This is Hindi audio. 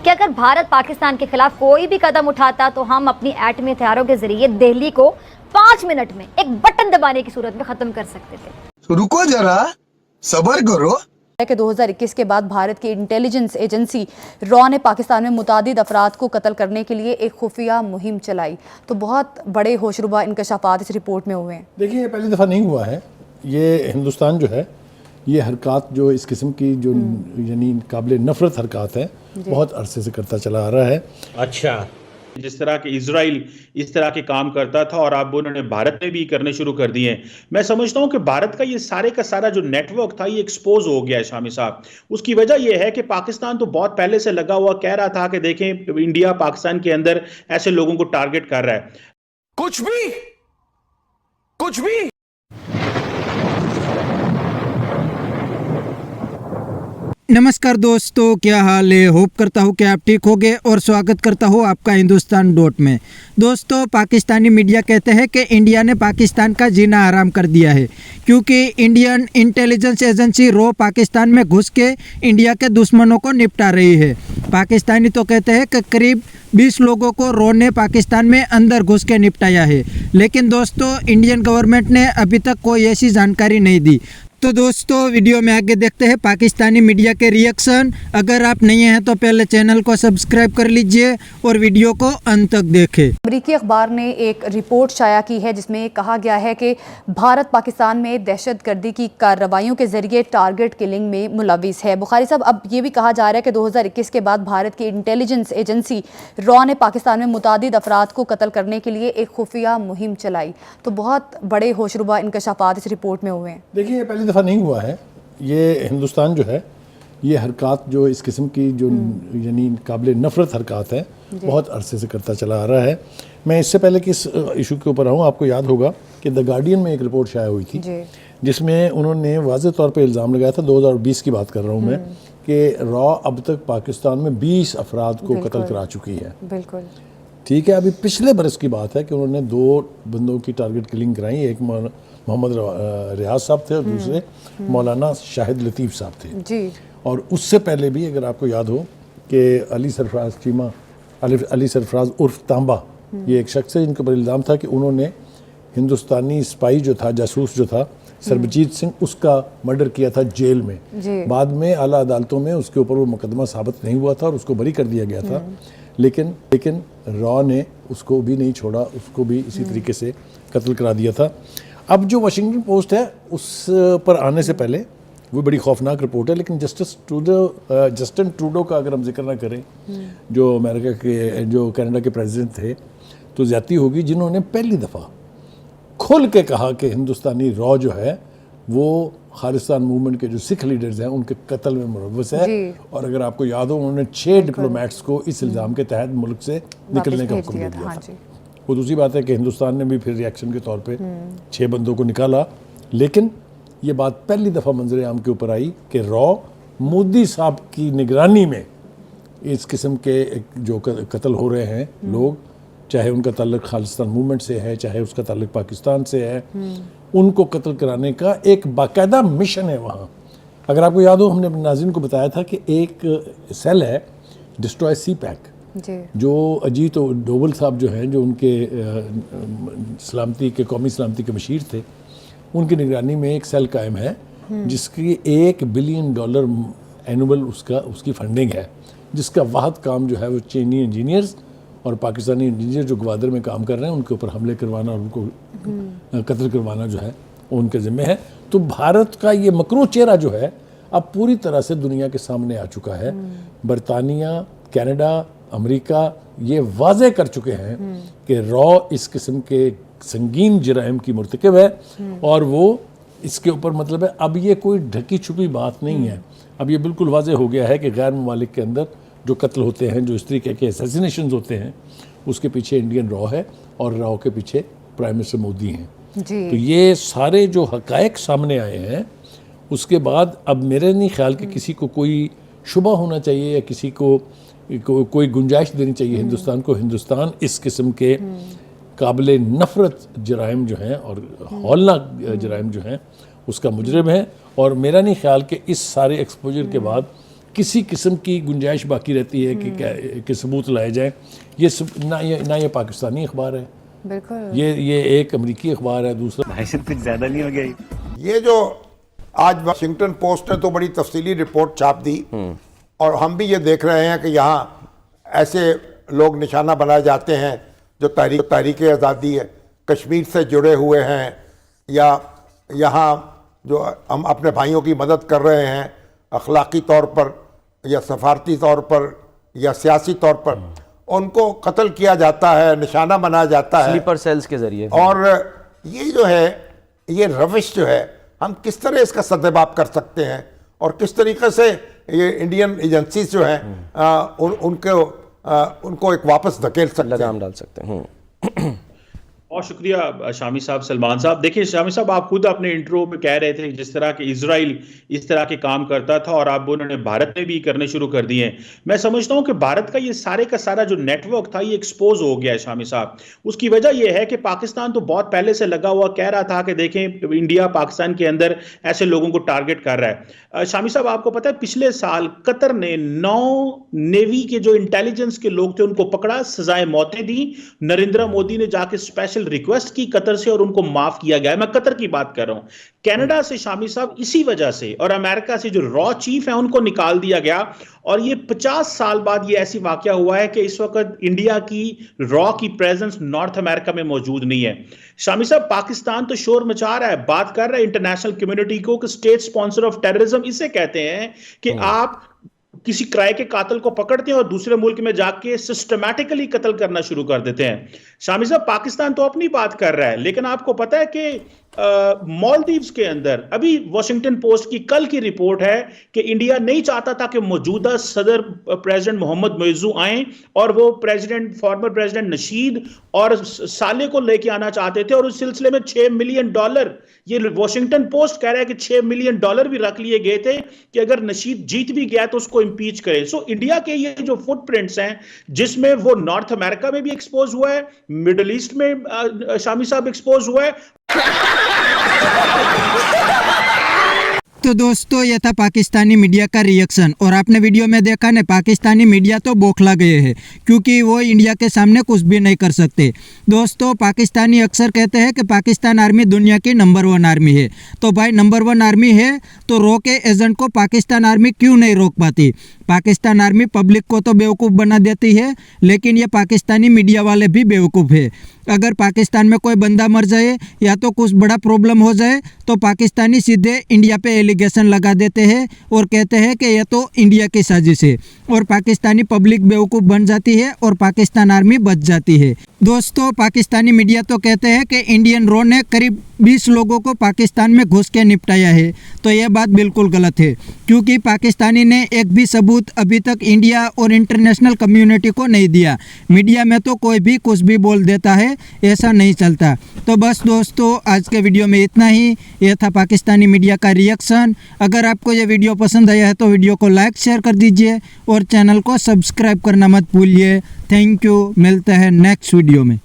कि अगर भारत पाकिस्तान के खिलाफ कोई भी कदम उठाता तो हम अपनी एटमी हथियारों के जरिए दिल्ली को 5 मिनट में एक बटन दबाने की सूरत में खत्म कर सकते थे। तो रुको जरा, सब्र करो। कि 2021 के बाद भारत की इंटेलिजेंस एजेंसी रॉ ने पाकिस्तान में मुतादिद अफराद को कत्ल करने के लिए एक खुफिया मुहिम चलाई। तो बहुत बड़े होशरुबा इंकशाफात इस रिपोर्ट में हुए हैं। देखिए, ये पहली दफ़ा नहीं हुआ है। ये हिंदुस्तान जो है, ये हरकत जो इस किस्म की जो यानी काबिल नफ़रत हरकत है, बहुत अरसे से करता चला आ रहा है। अच्छा, जिस तरह के इजराइल इस तरह के काम करता था और अब उन्होंने भारत में भी करने शुरू कर दिए हैं। मैं समझता हूं कि भारत का ये सारे का सारा जो नेटवर्क था ये एक्सपोज हो गया है शामी साहब। उसकी वजह ये है कि पाकिस्तान तो बहुत पहले से लगा हुआ कह रहा था कि देखें इंडिया पाकिस्तान के अंदर ऐसे लोगों को टारगेट कर रहा है। कुछ भी नमस्कार दोस्तों, क्या हाल है। होप करता हूँ कि आप ठीक होंगे और स्वागत करता हूँ आपका हिंदुस्तान डॉट में। दोस्तों, पाकिस्तानी मीडिया कहते हैं कि इंडिया ने पाकिस्तान का जीना हराम कर दिया है क्योंकि Indian intelligence agency raw Pakistan में घुस के इंडिया के दुश्मनों को निपटा रही है। पाकिस्तानी तो कहते हैं कि करीब 20 लोगों को रॉ ने पाकिस्तान में अंदर घुस के निपटाया है, लेकिन दोस्तों इंडियन गवर्नमेंट ने अभी तक कोई ऐसी जानकारी नहीं दी। तो दोस्तों, वीडियो में आगे देखते हैं पाकिस्तानी मीडिया के रिएक्शन। अगर आप नए हैं तो पहले चैनल को सब्सक्राइब कर लीजिए और वीडियो को अंत तक देखें। अमेरिकी अखबार ने एक रिपोर्ट शाया की है जिसमें कहा गया है कि भारत पाकिस्तान में दहशतगर्दी की कार्रवाइयों के जरिए टारगेट किलिंग में मुलविस है। बुखारी साहब, अब ये भी कहा जा रहा है कि 2021 के बाद भारत की इंटेलिजेंस एजेंसी रॉ ने पाकिस्तान में मुतादिद अफराद को कत्ल करने के लिए एक खुफिया मुहिम चलाई। तो बहुत बड़े होशरुबा इंकशाफात इस रिपोर्ट में हुए हैं। देखिए, ये पहली दफ़ा नहीं हुआ है। ये हिंदुस्तान जो है, ये हरकत जो इस किस्म की जो यानी काबिल नफ़रत हरकत है, बहुत अरसे से करता चला आ रहा है। मैं इससे पहले कि इस इशू के ऊपर आऊँ, आपको याद होगा कि द गार्डियन में एक रिपोर्ट शाया हुई थी जिसमें उन्होंने वाज़ेह तौर पे इल्ज़ाम लगाया था, 2020 की बात कर रहा हूँ मैं, कि रॉ अब तक पाकिस्तान में 20 अफराद को कत्ल करा चुकी है। बिल्कुल ठीक है। अभी पिछले बरस की बात है कि उन्होंने 2 बंदों की टारगेट किलिंग कराई। एक मोहम्मद रियाज साहब थे और दूसरे मौलाना शाहिद लतीफ़ साहब थे जी। और उससे पहले भी अगर आपको याद हो कि अली सरफराज उर्फ तांबा, ये एक शख्स है जिनके ऊपर इल्ज़ाम था कि उन्होंने हिंदुस्तानी स्पाई जो था, जासूस जो था सरबजीत सिंह, उसका मर्डर किया था जेल में। बाद में आला अदालतों में उसके ऊपर वो मुकदमा साबित नहीं हुआ था और उसको बरी कर दिया गया था। लेकिन रॉ ने उसको भी नहीं छोड़ा, उसको भी इसी तरीके से कत्ल करा दिया था। अब जो वाशिंगटन पोस्ट है उस पर आने से पहले वो बड़ी खौफनाक रिपोर्ट है, लेकिन जस्टिन ट्रूडो का अगर हम जिक्र ना करें, जो अमेरिका के जो कनाडा के प्रेसिडेंट थे, तो ज़्यादती होगी, जिन्होंने पहली दफ़ा खुल के कहा कि हिंदुस्तानी रॉ जो है वो खालिस्तान मूवमेंट के जो सिख लीडर्स हैं उनके कत्ल में मुलव्वस है। और अगर आपको याद हो, उन्होंने 6 डिप्लोमेट्स को इस इल्ज़ाम के तहत मुल्क से निकलने का हुक्म दे दिया था। वो दूसरी बात है कि हिंदुस्तान ने भी फिर रिएक्शन के तौर पे 6 बंदों को निकाला। लेकिन ये बात पहली दफ़ा मंजर आम के ऊपर आई कि रॉ मोदी साहब की निगरानी में इस किस्म के जो कत्ल हो रहे हैं लोग, चाहे उनका ताल्लुक खालिस्तान मूवमेंट से है, चाहे उसका ताल्लुक पाकिस्तान से है, उनको कत्ल कराने का एक बाकायदा मिशन है वहाँ। अगर आपको याद हो, हमने अपने नाज़रीन को बताया था कि एक सेल है डिस्ट्रॉय सी पैक, जो अजीत डोवल साहब जो हैं, जो उनके सलामती के कौमी सलामती के मशीर थे, उनकी निगरानी में एक सेल कायम है जिसकी $1 बिलियन एनुअल उसकी फंडिंग है, जिसका वाहद काम जो है वो चीनी इंजीनियर्स और पाकिस्तानी इंजीनियर जो ग्वादर में काम कर रहे हैं उनके ऊपर हमले करवाना और उनको कत्ल करवाना जो है उनके ज़िम्मे है। तो भारत का ये मकरू चेहरा जो है अब पूरी तरह से दुनिया के सामने आ चुका है। बरतानिया, कनाडा, अमेरिका ये वाज़े कर चुके हैं कि रॉ इस किस्म के संगीन जराइम की मुर्तकिब है और वो इसके ऊपर मतलब है, अब ये कोई ढकी छुपी बात नहीं है। अब ये बिल्कुल वाज़े हो गया है कि गैर ममालिक के अंदर जो कत्ल होते हैं, जो इस तरीके के असैसिनेशन होते हैं, उसके पीछे इंडियन रॉ है और रॉ के पीछे प्राइम मिनिस्टर मोदी हैं। तो ये सारे जो हकायक सामने आए हैं, उसके बाद अब मेरे नहीं ख्याल कि किसी को कोई शुबा होना चाहिए या किसी को कोई गुंजाइश देनी चाहिए हिंदुस्तान को। हिंदुस्तान इस किस्म के काबिल नफ़रत जराइम जो हैं और हौलनाक जराइम जो हैं उसका मुजरिम है। और मेरा नहीं ख्याल कि इस सारे एक्सपोजर के बाद किसी किस्म की गुंजाइश बाकी रहती है कि सबूत लाए जाए। ना ये पाकिस्तानी अखबार है, बिल्कुल ये एक अमेरिकी अखबार है, दूसरा भाई साहब कुछ ज़्यादा नहीं हो गया? ये जो आज वाशिंगटन पोस्ट ने तो बड़ी तफसीली रिपोर्ट छाप दी और हम भी ये देख रहे हैं कि यहाँ ऐसे लोग निशाना बनाए जाते हैं जो तारीख आज़ादी है, कश्मीर से जुड़े हुए हैं, या यहाँ जो हम अपने भाइयों की मदद कर रहे हैं अखलाकी तौर पर या सफारती तौर पर या सियासी तौर पर, उनको कत्ल किया जाता है, निशाना बनाया जाता है स्लीपर सेल्स के जरिए। और ये जो है, ये रविश जो है, हम किस तरह इसका सद्भाव कर सकते हैं और किस तरीके से ये इंडियन एजेंसीज जो हैं उनको एक वापस धकेल सकते हैं, लगाम डाल सकते हैं। बहुत शुक्रिया शामी साहब, सलमान साहब। देखिए शामी साहब, आप खुद अपने इंट्रो में कह रहे थे जिस तरह कि इजराइल इस तरह के काम करता था और अब उन्होंने भारत में भी करने शुरू कर दिए हैं। मैं समझता हूं कि भारत का ये सारे का सारा जो नेटवर्क था ये एक्सपोज हो गया है शामी साहब। उसकी वजह यह है कि पाकिस्तान तो बहुत पहले से लगा हुआ कह रहा था कि देखें इंडिया पाकिस्तान के अंदर ऐसे लोगों को टारगेट कर रहा है। शामी साहब, आपको पता है पिछले साल कतर ने 9 नेवी के जो इंटेलिजेंस के लोग थे उनको पकड़ा, सजाएं मौतें दी। नरेंद्र मोदी ने जाके स्पेशल रिक्वेस्ट की कतर से और उनको माफ किया गया। मैं कतर की बात कर रहा हूं। कनाडा से शामी साहब इसी वजह से और अमेरिका से जो रॉ चीफ है उनको निकाल दिया गया और ये 50 साल बाद ये ऐसी वाकया हुआ है कि इस वक्त इंडिया की रॉ की प्रेजेंस नॉर्थ अमेरिका में मौजूद नहीं है। शामी साहब, पाकिस्तान तो शोर मचा रहा है, बात कर रहा है इंटरनेशनल कम्युनिटी को कि स्टेट स्पॉन्सर ऑफ टेररिज्म इसे कहते हैं कि आप किसी किराए के कातिल को पकड़ते हैं और दूसरे मुल्क में जाके सिस्टमैटिकली कत्ल करना शुरू कर देते हैं। शामी साहब, पाकिस्तान तो अपनी बात कर रहा है, लेकिन आपको पता है कि मालदीव्स के अंदर अभी वॉशिंगटन पोस्ट की कल की रिपोर्ट है कि इंडिया नहीं चाहता था कि मौजूदा सदर प्रेसिडेंट मोहम्मद मुइज़्ज़ू आए और वो फॉर्मर प्रेसिडेंट नशीद और साले को लेके आना चाहते थे और उस सिलसिले में $6 मिलियन, ये वॉशिंगटन पोस्ट कह रहा है कि $6 मिलियन भी रख लिए गए थे कि अगर नशीद जीत भी गया तो उसको इंपीच करें। सो इंडिया के ये जो फुटप्रिंट्स हैं जिसमें वो नॉर्थ अमेरिका में भी एक्सपोज हुआ है, मिडिल ईस्ट में शामी साहब एक्सपोज हुआ है। तो दोस्तों, ये था पाकिस्तानी मीडिया का रिएक्शन और आपने वीडियो में देखा ना, पाकिस्तानी मीडिया तो बौखला गए हैं क्योंकि वो इंडिया के सामने कुछ भी नहीं कर सकते। दोस्तों, पाकिस्तानी अक्सर कहते हैं कि पाकिस्तान आर्मी दुनिया की नंबर 1 आर्मी है। तो भाई नंबर 1 आर्मी है तो रॉ के एजेंट को पाकिस्तान आर्मी क्यों नहीं रोक पाती? पाकिस्तान आर्मी पब्लिक को तो बेवकूफ़ बना देती है, लेकिन ये पाकिस्तानी मीडिया वाले भी बेवकूफ़ है। अगर पाकिस्तान में कोई बंदा मर जाए या तो कुछ बड़ा प्रॉब्लम हो जाए तो पाकिस्तानी सीधे इंडिया पे एलिगेशन लगा देते हैं और कहते हैं कि यह तो इंडिया की साजिश है और पाकिस्तानी पब्लिक बेवकूफ़ बन जाती है और पाकिस्तान आर्मी बच जाती है। दोस्तों, पाकिस्तानी मीडिया तो कहते हैं कि इंडियन रॉ ने करीब 20 लोगों को पाकिस्तान में घुस के निपटाया है, तो यह बात बिल्कुल गलत है क्योंकि पाकिस्तानी ने एक भी सबूत अभी तक इंडिया और इंटरनेशनल कम्युनिटी को नहीं दिया। मीडिया में तो कोई भी कुछ भी बोल देता है, ऐसा नहीं चलता। तो बस दोस्तों, आज के वीडियो में इतना ही। यह था पाकिस्तानी मीडिया का रिएक्शन। अगर आपको यह वीडियो पसंद आया है तो वीडियो को लाइक शेयर कर दीजिए और चैनल को सब्सक्राइब करना मत भूलिए। थैंक यू, मिलते हैं नेक्स्ट वीडियो में।